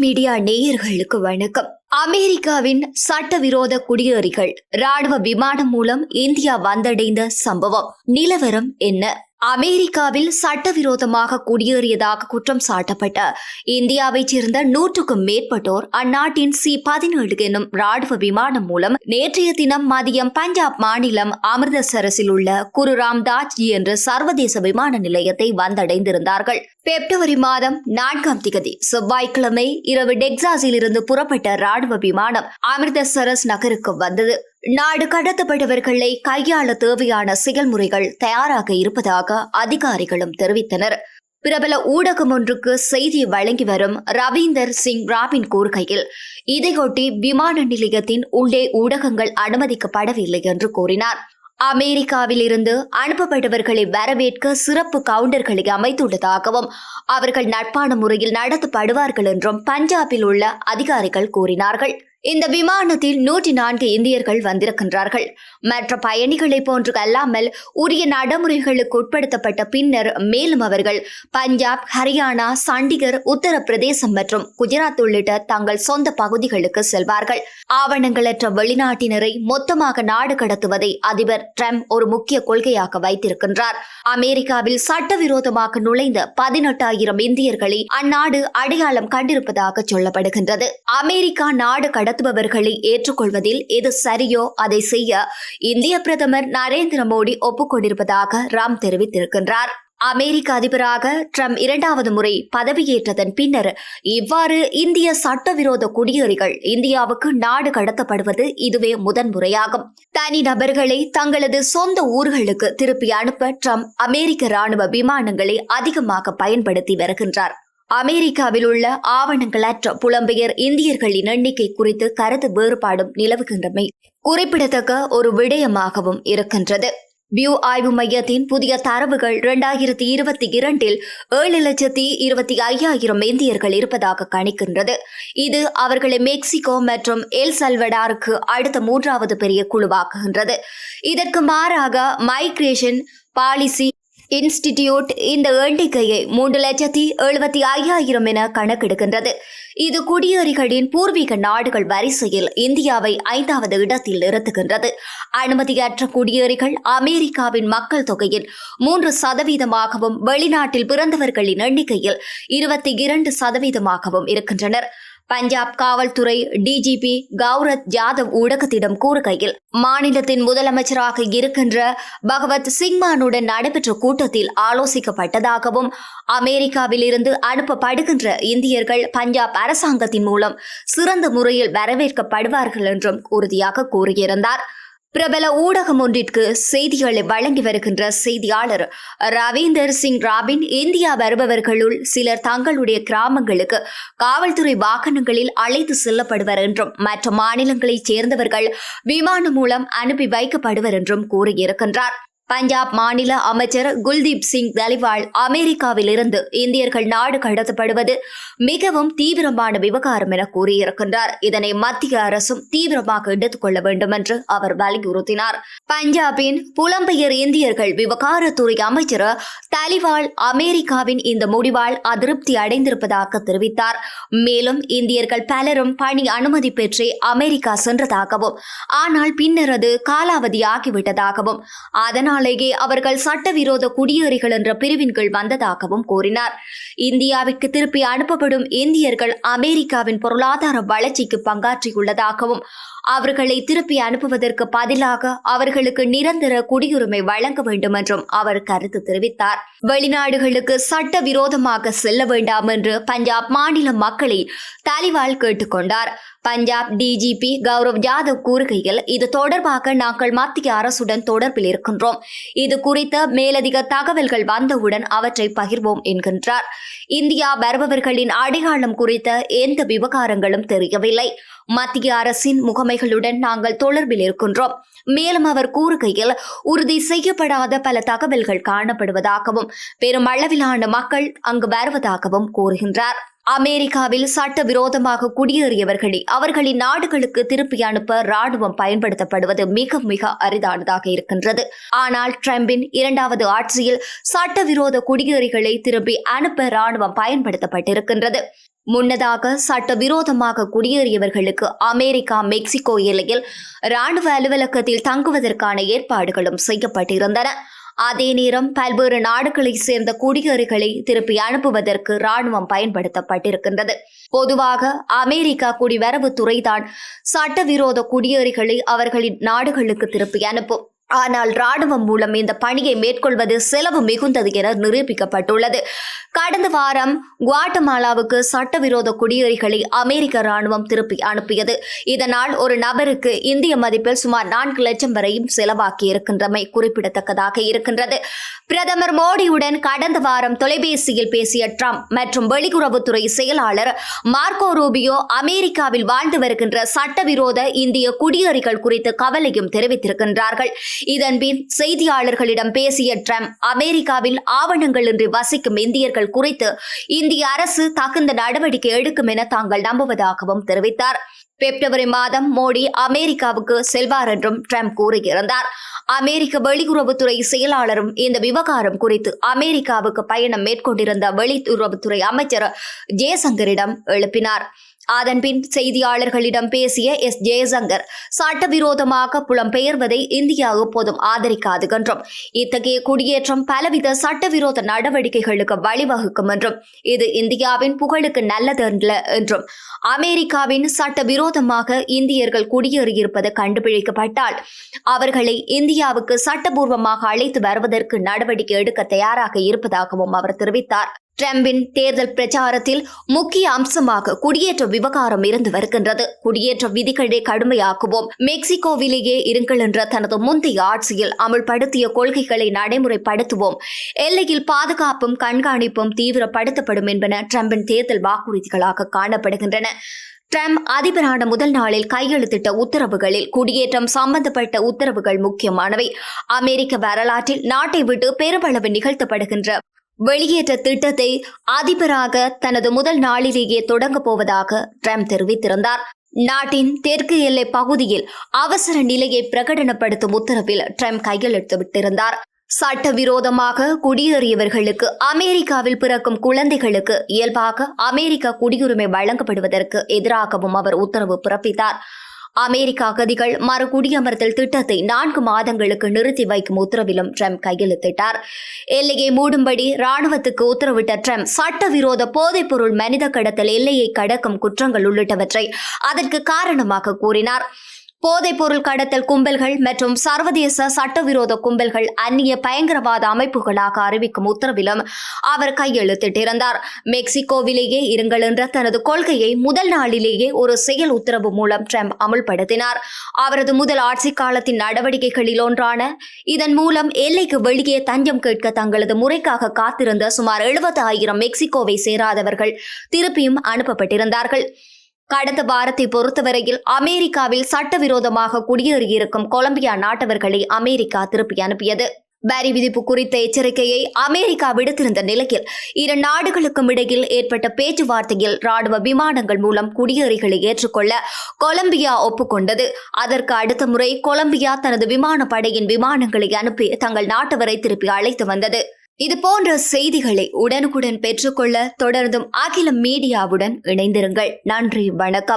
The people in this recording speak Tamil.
மீடியா நேயர்களுக்கு வணக்கம். அமெரிக்காவின் சட்டவிரோத குடியேறிகள் ராணுவ விமானம் மூலம் இந்தியா வந்தடைந்த சம்பவம் நிலவரம் என்ன? அமெரிக்காவில் சட்டவிரோதமாக குடியேறியதாக குற்றம் சாட்டப்பட்ட இந்தியாவைச் சேர்ந்த 100க்கும் மேற்பட்டோர் அந்நாட்டின் C-17 எனும் ராணுவ விமானம் மூலம் நேற்றைய தினம் மதியம் பஞ்சாப் மாநிலம் அமிர்தசரஸில் உள்ள குரு ராம்தாஸ்ஜி என்ற சர்வதேச விமான நிலையத்தை வந்தடைந்திருந்தார்கள். பிப்ரவரி மாதம் 4ஆம் தேதி செவ்வாய்க்கிழமை இரவு டெக்சாஸில் இருந்து புறப்பட்ட ராணுவ விமானம் அமிர்தசரஸ் நகருக்கு வந்தது. நாடு கடத்தப்பட்டவர்களை கையாள தேவையான செயல்முறைகள் தயாராக இருப்பதாக அதிகாரிகளும் தெரிவித்தனர். பிரபல ஊடகம் ஒன்றுக்கு செய்தி வழங்கி வரும் ரவீந்தர் சிங் ராபின் கூறுகையில், இதையொட்டி விமான நிலையத்தின் உள்ளே ஊடகங்கள் அனுமதிக்கப்படவில்லை என்று கூறினார். அமெரிக்காவில் இருந்து அனுப்பப்பட்டவர்களை வரவேற்க சிறப்பு கவுண்டர்களை அமைத்துள்ளதாகவும் அவர்கள் நட்பான முறையில் நடத்தப்படுவார்கள் என்றும் பஞ்சாபில் உள்ள அதிகாரிகள் கூறினார்கள். இந்த விமானத்தில் 104 இந்தியர்கள் வந்திருக்கின்றார்கள். மற்ற பயணிகளை போன்று அல்லாமல் உரிய நடைமுறைகளுக்கு உட்படுத்தப்பட்ட பின்னர் மேலும் அவர்கள் பஞ்சாப், ஹரியானா, சண்டிகர், உத்தரப்பிரதேசம் மற்றும் குஜராத் உள்ளிட்ட தங்கள் சொந்த பகுதிகளுக்கு செல்வார்கள். ஆவணங்களற்ற வெளிநாட்டினரை மொத்தமாக நாடு கடத்துவதை அதிபர் டிரம்ப் ஒரு முக்கிய கொள்கையாக வைத்திருக்கின்றார். அமெரிக்காவில் சட்டவிரோதமாக நுழைந்த 18,000 இந்தியர்களை அந்நாடு அடையாளம் கண்டிருப்பதாக சொல்லப்படுகின்றது. அமெரிக்கா நாடு கடத்துபவர்களை ஏற்றுக்கொள்வதில் எது சரியோ அதை செய்ய இந்திய பிரதமர் நரேந்திர மோடி ஒப்புக்கொண்டிருப்பதாக ராம் தெரிவித்திருக்கின்றார். அமெரிக்க அதிபராக டிரம்ப் 2வது முறை பதவியேற்றதன் பின்னர் இவ்வாறு இந்திய சட்டவிரோத குடியேறிகள் இந்தியாவுக்கு நாடு கடத்தப்படுவது இதுவே முதன்முறையாகும். தனி நபர்களை தங்களது சொந்த ஊர்களுக்கு திருப்பி அனுப்ப டிரம்ப் அமெரிக்க ராணுவ விமானங்களை அதிகமாக பயன்படுத்தி வருகின்றார். அமெரிக்காவில் உள்ள ஆவணங்களற்ற புலம்பெயர் இந்தியர்களின் எண்ணிக்கை குறித்து கருத்து வேறுபாடும் நிலவுகின்றமை குறிப்பிடத்தக்க ஒரு விடயமாகவும் இருக்கின்றது. வியூ ஆய்வு மையத்தின் புதிய தரவுகள் 2022 7,25,000 இந்தியர்கள் இருப்பதாக கணிக்கின்றது. இது அவர்களை மெக்சிகோ மற்றும் எல் சல்வடாருக்கு அடுத்த 3வது பெரிய குழுவாக்குகின்றது. இதற்கு மாறாக மைக்ரேஷன் பாலிசி இன்ஸ்டிடியூட் இந்த எண்ணிக்கையை 3,75,000 என கணக்கெடுக்கின்றது. இது குடியேறிகளின் பூர்வீக நாடுகள் வரிசையில் இந்தியாவை 5வது இடத்தில் நிறுத்துகின்றது. அனுமதியற்ற குடியேறிகள் அமெரிக்காவின் மக்கள் தொகையில் 3% வெளிநாட்டில் பிறந்தவர்களின் எண்ணிக்கையில் 22% இருக்கின்றனர். பஞ்சாப் காவல்துறை டிஜிபி கௌரத் ஜாதவ் ஊடகத்திடம் கூறுகையில், மாநிலத்தின் முதலமைச்சராக இருக்கின்ற பகவத் சிங்மானுடன் நடைபெற்ற கூட்டத்தில் ஆலோசிக்கப்பட்டதாகவும் அமெரிக்காவில் இருந்து அனுப்பப்படுகின்ற இந்தியர்கள் பஞ்சாப் அரசாங்கத்தின் மூலம் சிறந்த முறையில் வரவேற்கப்படுவார்கள் என்றும் உறுதியாக கூறியிருந்தார். பிரபல ஊடகம் ஒன்றிற்கு செய்திகளை வழங்கி வருகின்ற செய்தியாளர் ரவீந்தர் சிங் ராபின், இந்தியா வருபவர்களுள் சிலர் தங்களுடைய கிராமங்களுக்கு காவல்துறை வாகனங்களில் அழைத்து செல்லப்படுவர் என்றும் மற்ற மாநிலங்களைச் சேர்ந்தவர்கள் விமானம் மூலம் அனுப்பி வைக்கப்படுவர் என்றும் கூறியிருக்கின்றார். பஞ்சாப் மாநில அமைச்சர் குல்தீப் சிங் தலிவால், அமெரிக்காவில் இருந்து இந்தியர்கள் நாடு கடத்தப்படுவது மிகவும் தீவிரமான விவகாரம் என கூறியிருக்கின்றார். இதனை மத்திய அரசும் தீவிரமாக எடுத்துக் கொள்ள வேண்டும் என்று அவர் வலியுறுத்தினார். பஞ்சாபின் புலம்பெயர் இந்தியர்கள் விவகாரத்துறை அமைச்சர் தலிவால் அமெரிக்காவின் இந்த முடிவால் அதிருப்தி அடைந்திருப்பதாக தெரிவித்தார். மேலும் இந்தியர்கள் பலரும் பணி அனுமதி பெற்றே அமெரிக்கா சென்றதாகவும் ஆனால் பின்னர் அது காலாவதியாகிவிட்டதாகவும் அதனால் அவர்கள் சட்டவிரோத குடியேறிகள் என்ற பிரிவின் கீழ் வந்ததாகவும் கூறினார். இந்தியாவிற்கு திருப்பி அனுப்பப்படும் இந்தியர்கள் அமெரிக்காவின் பொருளாதார வளர்ச்சிக்கு பங்காற்றியுள்ளதாகவும் அவர்களை திருப்பி அனுப்புவதற்கு பதிலாக அவர்களுக்கு நிரந்தர குடியுரிமை வழங்க வேண்டும் என்றும் அவர் கருத்து தெரிவித்தார். வெளிநாடுகளுக்கு சட்டவிரோதமாக செல்ல வேண்டாம் என்று பஞ்சாப் மாநில மக்களை தலிவால் கேட்டுக்கொண்டார். பஞ்சாப் டிஜிபி கௌரவ் ஜாதவ் கூறுகையில், இது தொடர்பாக நாங்கள் மத்திய அரசுடன் தொடர்பில் இருக்கின்றோம். இது குறித்த மேலதிக தகவல்கள் வந்தவுடன் அவற்றை பகிர்வோம் என்கின்றார். இந்தியா வருபவர்களின் அடையாளம் குறித்த எந்த விவகாரங்களும் தெரியவில்லை. மத்திய அரசின் முகமைகளுடன் நாங்கள் தொடர்பில் இருக்கின்றோம். மேலும் அவர் கூறுகையில், உறுதி செய்யப்படாத பல தகவல்கள் காணப்படுவதாகவும் பெருமளவிலான மக்கள் அங்கு வருவதாகவும் கூறுகின்றார். அமெரிக்காவில் சட்டவிரோதமாக குடியேறியவர்களை அவர்களின் நாடுகளுக்கு திருப்பி அனுப்ப ராணுவம் பயன்படுத்தப்படுவது மிக மிக அரிதானதாக இருக்கின்றது. ஆனால் டிரம்பின் 2வது ஆட்சியில் சட்டவிரோத குடியேறிகளை திருப்பி அனுப்ப ராணுவம் பயன்படுத்தப்பட்டிருக்கின்றது. முன்னதாக சட்டவிரோதமாக குடியேறியவர்களுக்கு அமெரிக்கா மெக்சிகோ எல்லையில் ராணுவ அலுவலகத்தில் தங்குவதற்கான ஏற்பாடுகளும் செய்யப்பட்டிருந்தன. அதே நேரம் பல்வேறு நாடுகளைச் சேர்ந்த குடியேறிகளை திருப்பி அனுப்புவதற்கு ராணுவம் பயன்படுத்தப்பட்டிருக்கின்றது. பொதுவாக அமெரிக்கா குடிவரவுத்துறைதான் சட்டவிரோத குடியேறிகளை அவர்களின் நாடுகளுக்கு திருப்பி அனுப்பும். ஆனால் ராணுவம் மூலம் இந்த பணியை மேற்கொள்வது செலவு மிகுந்தது என நிரூபிக்கப்பட்டுள்ளது. கடந்த வாரம் குவாட்டமாலாவுக்கு சட்டவிரோத குடியேறிகளை அமெரிக்க ராணுவம் திருப்பி அனுப்பியது. இதனால் ஒரு நபருக்கு இந்திய மதிப்பில் சுமார் 4 லட்சம் வரையும் செலவாக்கி இருக்கின்றமை குறிப்பிடத்தக்கதாக இருக்கின்றது. பிரதமர் மோடியுடன் கடந்த வாரம் தொலைபேசியில் பேசிய ட்ரம்ப் மற்றும் வெளியுறவுத்துறை செயலாளர் மார்க்கோ ரூபியோ அமெரிக்காவில் வாழ்ந்து வருகின்ற சட்டவிரோத இந்திய குடியேறிகள் குறித்து கவலையும் தெரிவித்திருக்கின்றார்கள். இதன்பின் செய்தியாளர்களிடம் பேசிய ட்ரம்ப் அமெரிக்காவில் ஆவணங்களின்றி வசிக்கும் இந்தியர்கள் குறித்து இந்திய அரசு தகுந்த நடவடிக்கை எடுக்கும் என தாங்கள் நம்புவதாகவும் தெரிவித்தார். பிப்ரவரி மாதம் மோடி அமெரிக்காவுக்கு செல்வார் என்றும் ட்ரம்ப் கூறியிருந்தார். அமெரிக்க வெளியுறவுத்துறை செயலாளரும் இந்த விவகாரம் குறித்து அமெரிக்காவுக்கு பயணம் மேற்கொண்டிருந்த வெளியுறவுத்துறை அமைச்சர் ஜெய்சங்கரிடம் எழுப்பினார். அதன்பின் செய்தியாளர்களிடம் பேசிய ஜெய்சங்கர் சட்டவிரோதமாக புலம்பெயர்வதை இந்தியா எப்போதும் ஆதரிக்காது என்றும் இத்தகைய குடியேற்றம் பலவித சட்டவிரோத நடவடிக்கைகளுக்கு வழிவகுக்கும் என்றும் இது இந்தியாவின் புகழுக்கு நல்லதல்ல என்றும் அமெரிக்காவின் சட்டவிரோதமாக இந்தியர்கள் குடியேறியிருப்பது கண்டுபிடிக்கப்பட்டால் அவர்களை இந்தியாவுக்கு சட்டபூர்வமாக அழைத்து வருவதற்கு நடவடிக்கை எடுக்க தயாராக இருப்பதாகவும் அவர் தெரிவித்தார். ட்ரம்பின் தேர்தல் பிரச்சாரத்தில் முக்கிய அம்சமாக குடியேற்ற விவகாரம் இருந்து வருகின்றது. குடியேற்ற விதிகளை கடுமையாக்குவோம், மெக்சிகோவிலேயே இருங்கள் என்ற தனது முந்தைய ஆட்சியில் அமல்படுத்திய கொள்கைகளை நடைமுறைப்படுத்துவோம், எல்லையில் பாதுகாப்பும் கண்காணிப்பும் தீவிரப்படுத்தப்படும் என்பன ட்ரம்பின் தேர்தல் வாக்குறுதிகளாக காணப்படுகின்றன. ட்ரம்ப் அதிபரான முதல் நாளில் கையெழுத்திட்ட உத்தரவுகளில் குடியேற்றம் சம்பந்தப்பட்ட உத்தரவுகள் முக்கியமானவை. அமெரிக்க வரலாற்றில் நாட்டை விட்டு பெருமளவு நிகழ்த்தப்படுகின்ற வெளியேற்ற திட்டத்தை அதிபராக தனது முதல் நாளிலேயே தொடங்கப் போவதாக ட்ரம்ப் தெரிவித்திருந்தார். நாட்டின் தெற்கு எல்லை பகுதியில் அவசர நிலையை பிரகடனப்படுத்தும் உத்தரவில் ட்ரம்ப் கையெழுத்திட்டிருந்தார். சட்டவிரோதமாக குடியேறியவர்களுக்கு அமெரிக்காவில் பிறக்கும் குழந்தைகளுக்கு இயல்பாக அமெரிக்க குடியுரிமை வழங்கப்படுவதற்கு எதிராகவும் அவர் உத்தரவு பிறப்பித்தார். அமெரிக்க அகதிகள் மறு குடியமர்த்தல் திட்டத்தை 4 மாதங்களுக்கு நிறுத்தி வைக்கும் உத்தரவிலும் ட்ரம்ப் கையெழுத்திட்டார். எல்லையை மூடும்படி ராணுவத்துக்கு உத்தரவிட்ட ட்ரம்ப் சட்டவிரோத போதைப்பொருள் மனித கடத்தல், எல்லையை கடக்கும் குற்றங்கள் உள்ளிட்டவற்றை அதற்கு காரணமாக கூறினார். போதைப்பொருள் கடத்தல் கும்பல்கள் மற்றும் சர்வதேச சட்டவிரோத கும்பல்கள் அந்நிய பயங்கரவாத அமைப்புகளாக அறிவிக்கும் உத்தரவிலும் அவர் கையெழுத்திட்டிருந்தார். மெக்சிகோவிலேயே இருங்கள் என்ற தனது கொள்கையை முதல் நாளிலேயே ஒரு செயல் உத்தரவு மூலம் ட்ரம்ப் அமுல்படுத்தினார். அவரது முதல் ஆட்சி காலத்தின் நடவடிக்கைகளில் ஒன்றான இதன் மூலம் எல்லைக்கு வெளியே தஞ்சம் கேட்க தங்களது முறைக்காக காத்திருந்த சுமார் 70,000 மெக்சிகோவை சேராதவர்கள் திருப்பியும் அனுப்பப்பட்டிருந்தார்கள். கடந்த வாரத்தை பொறுத்தவரையில் அமெரிக்காவில் சட்டவிரோதமாக குடியேறியிருக்கும் கொலம்பியா நாட்டவர்களை அமெரிக்கா திருப்பி அனுப்பியது. வரி விதிப்பு குறித்த எச்சரிக்கையை அமெரிக்கா விடுத்திருந்த நிலையில் 2 நாடுகளுக்கும் இடையில் ஏற்பட்ட பேச்சுவார்த்தையில் ராணுவ விமானங்கள் மூலம் குடியேறிகளை ஏற்றுக்கொள்ள கொலம்பியா ஒப்புக்கொண்டது. அதற்கு அடுத்த முறை கொலம்பியா தனது விமானப்படையின் விமானங்களை அனுப்பி தங்கள் நாட்டவரை திருப்பி அழைத்து வந்தது. இதுபோன்ற செய்திகளை உடனுக்குடன் பெற்றுக்கொள்ள தொடர்ந்தும் அகிலம் மீடியாவுடன் இணைந்திருங்கள். நன்றி, வணக்கம்.